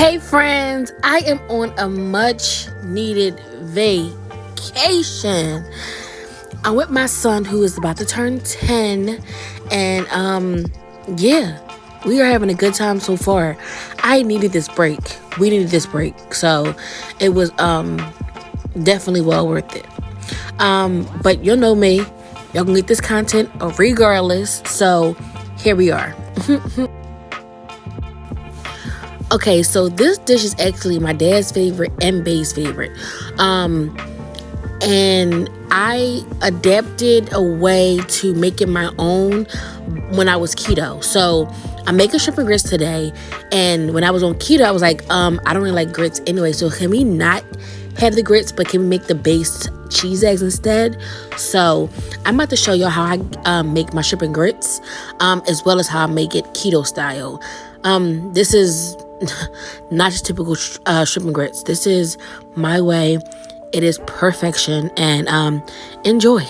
Hey friends, I am on a much needed vacation. I'm with my son who is about to turn 10 and yeah, we are having a good time so far. I needed this break. We needed this break. So it was definitely well worth it. But you'll know me. Y'all can get this content regardless. So here we are. Okay, so this dish is actually my dad's favorite and Bay's favorite. And I adapted a way to make it my own when I was keto. So I'm making shrimp and grits today. And when I was on keto, I was like, I don't really like grits anyway. So can we not have the grits, but can we make the base cheese eggs instead? So I'm about to show y'all how I make my shrimp and grits, as well as how I make it keto style. This is not just typical shrimp and grits. This is my way. It is perfection, and enjoy.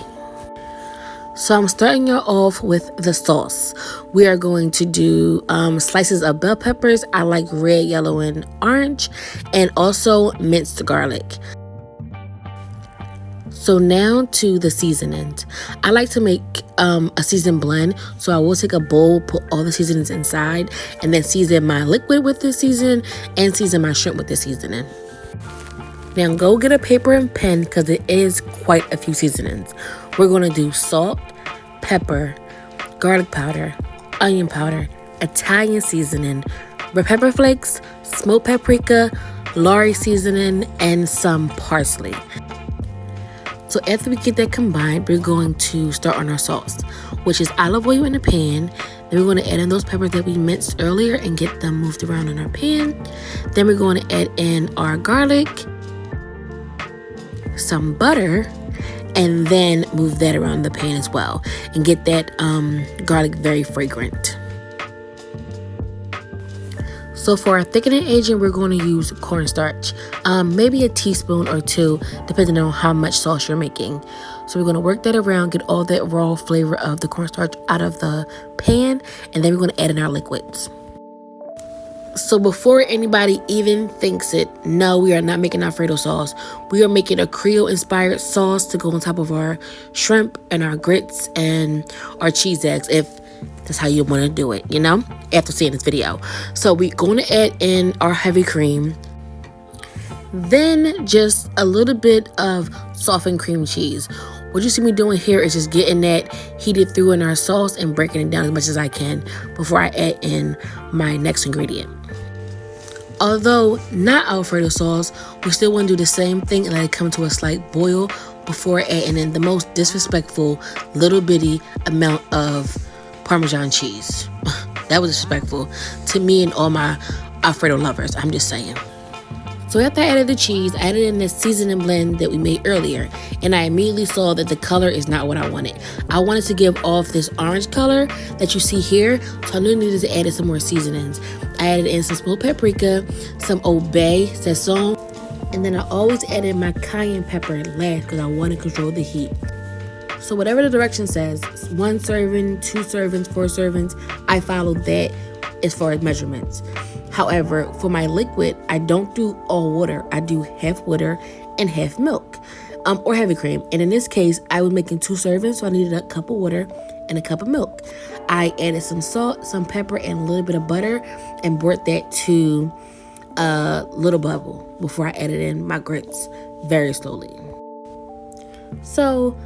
So I'm starting y'all off with the sauce. We are going to do slices of bell peppers. I like red, yellow, and orange, and also minced garlic. So now to the seasonings. I like to make a seasoned blend. So I will take a bowl, put all the seasonings inside, and then season my liquid with this season and season my shrimp with this seasoning. Now go get a paper and pen because it is quite a few seasonings. We're going to do salt, pepper, garlic powder, onion powder, Italian seasoning, red pepper flakes, smoked paprika, Lorry seasoning, and some parsley. So after we get that combined, we're going to start on our sauce, which is olive oil in a pan. Then we're going to add in those peppers that we minced earlier and get them moved around in our pan. Then we're going to add in our garlic, some butter, and then move that around the pan as well and get that garlic very fragrant. So for our thickening agent, we're going to use cornstarch, maybe a teaspoon or two, depending on how much sauce you're making. So we're going to work that around, get all that raw flavor of the cornstarch out of the pan, and then we're going to add in our liquids. So before anybody even thinks it, no, we are not making Alfredo sauce. We are making a Creole-inspired sauce to go on top of our shrimp and our grits and our cheese eggs, if that's how you want to do it, after seeing this video. So we're going to add in our heavy cream. Then just a little bit of softened cream cheese. What you see me doing here is just getting that heated through in our sauce and breaking it down as much as I can before I add in my next ingredient. Although not Alfredo sauce, we still want to do the same thing and let it come to a slight boil before adding in the most disrespectful little bitty amount of Parmesan cheese. That was disrespectful to me and all my Alfredo lovers. I'm just saying. So after I added the cheese, I added in this seasoning blend that we made earlier, and I immediately saw that the color is not what I wanted. I wanted to give off this orange color that you see here, so I knew I needed to add some more seasonings. I added in some smoked paprika, some Old Bay, sazon, and then I always added my cayenne pepper last because I want to control the heat. So whatever the direction says, 1 serving, 2 servings, 4 servings, I followed that as far as measurements. However, for my liquid, I don't do all water. I do half water and half milk, or heavy cream. And in this case, I was making 2 servings, so I needed a cup of water and a cup of milk. I added some salt, some pepper, and a little bit of butter, and brought that to a little bubble before I added in my grits very slowly. So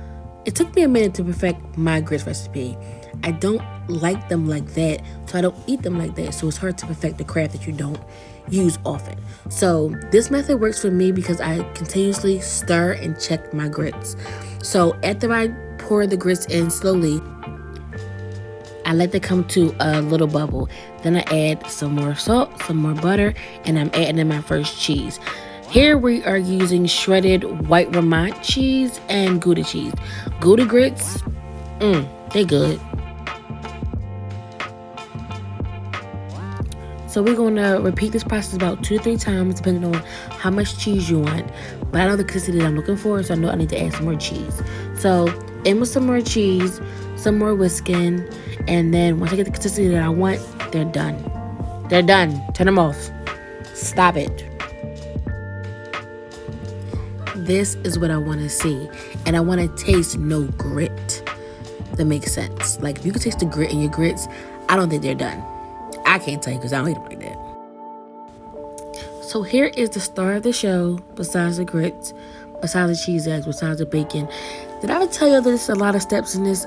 it took me a minute to perfect my grits recipe. I don't like them like that, so I don't eat them like that. So it's hard to perfect the craft that you don't use often. So this method works for me because I continuously stir and check my grits. So after I pour the grits in slowly, I let them come to a little bubble. Then I add some more salt, some more butter, and I'm adding in my first cheese. Here we are using shredded white Vermont cheese and Gouda cheese. Gouda grits, they good. So we're going to repeat this process about 2 to 3 times depending on how much cheese you want. But I know the consistency that I'm looking for, so I know I need to add some more cheese. So in with some more cheese, some more whisking, and then once I get the consistency that I want, they're done. They're done. Turn them off. Stop it. This is what I want to see. And I want to taste no grit. That makes sense. Like, if you can taste the grit in your grits, I don't think they're done. I can't tell you because I don't eat them like that. So here is the star of the show, besides the grits, besides the cheese eggs, besides the bacon. Did I ever tell you there's a lot of steps in this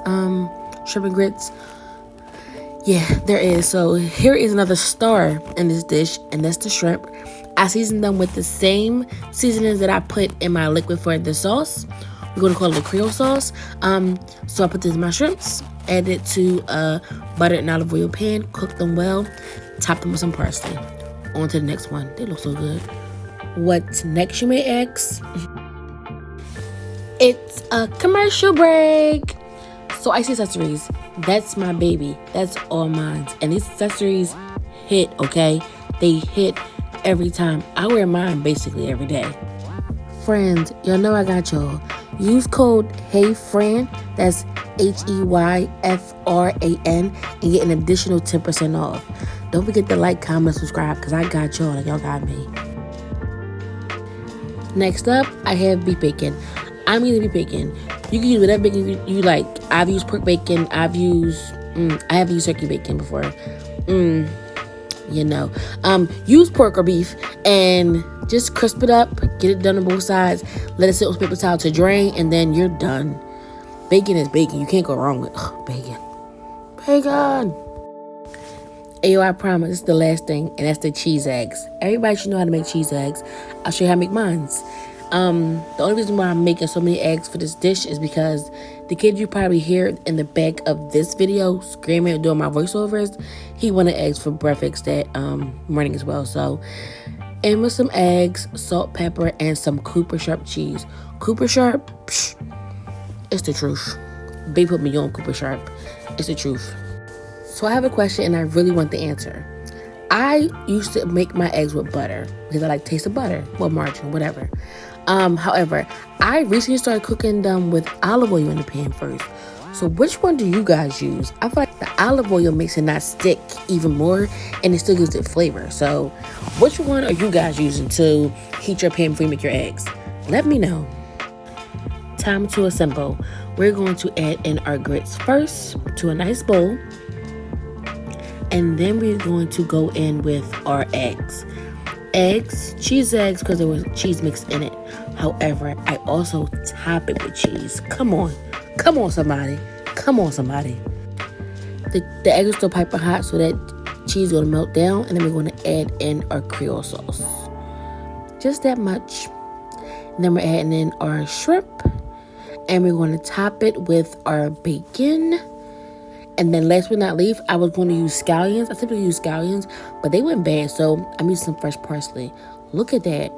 shrimp and grits? Yeah, there is. So here is another star in this dish, and that's the shrimp. I seasoned them with the same seasonings that I put in my liquid for the sauce. We're going to call it a Creole sauce. So I put this in my shrimps, added it to a buttered and olive oil pan, cooked them well, topped them with some parsley. On to the next one. They look so good. What's next, you may ask? It's a commercial break. So Icy Accessories, that's my baby. That's all mine. And these accessories hit, okay? They hit every time. I wear mine basically every day. Friends, y'all know I got y'all. Use code HEYFRAN, that's HEYFRAN, and get an additional 10% off. Don't forget to like, comment, subscribe, because I got y'all like y'all got me. Next up, I have beef bacon. I'm using beef bacon. You can use whatever bacon you like. I've used pork bacon. I have used turkey bacon before. Use pork or beef and just crisp it up. Get it done on both sides. Let it sit on paper towel to drain, and then you're done. Bacon is bacon. You can't go wrong with bacon. Bacon. Ayo, I promise, this is the last thing, and that's the cheese eggs. Everybody should know how to make cheese eggs. I'll show you how to make mine. The only reason why I'm making so many eggs for this dish is because the kid you probably hear in the back of this video screaming and doing my voiceovers, he wanted eggs for breakfast that morning as well. So, in with some eggs, salt, pepper, and some Cooper Sharp cheese. Cooper Sharp, it's the truth. They put me on Cooper Sharp. It's the truth. So I have a question and I really want the answer. I used to make my eggs with butter because I like taste of butter, well, margarine, whatever. However, I recently started cooking them with olive oil in the pan first. So which one do you guys use? I feel like the olive oil makes it not stick even more and it still gives it flavor. So which one are you guys using to heat your pan before you make your eggs? Let me know. Time to assemble. We're going to add in our grits first to a nice bowl. And then we're going to go in with our eggs. Cheese eggs, because there was cheese mixed in it. However, I also top it with cheese. Come on somebody. The eggs are still piping hot, so that cheese is going to melt down. And then we're going to add in our Creole sauce. Just that much. And then we're adding in our shrimp. And we're going to top it with our bacon. And then last but not least, I was going to use scallions. I typically use scallions, but they went bad, so I'm using some fresh parsley. Look at that.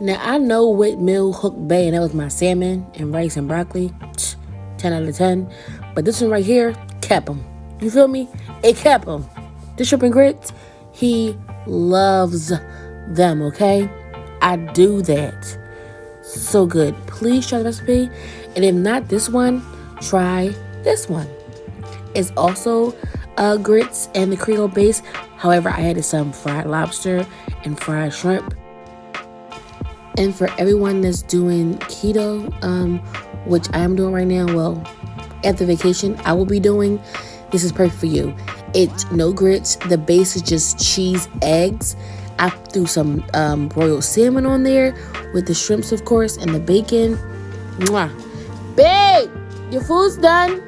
Now, I know what meal hooked bad, and that was my salmon and rice and broccoli. 10 out of 10. But this one right here kept them. You feel me? It kept them. The shrimp and grits, he loves them, okay? I do that. So good. Please try the recipe. And if not this one, try this one. It's also grits and the Creole base. However, I added some fried lobster and fried shrimp. And for everyone that's doing keto, which I am doing right now, well, after vacation, I will be doing, this is perfect for you. It's no grits. The base is just cheese, eggs. I threw some broiled salmon on there with the shrimps, of course, and the bacon. Mwah. Babe, your food's done.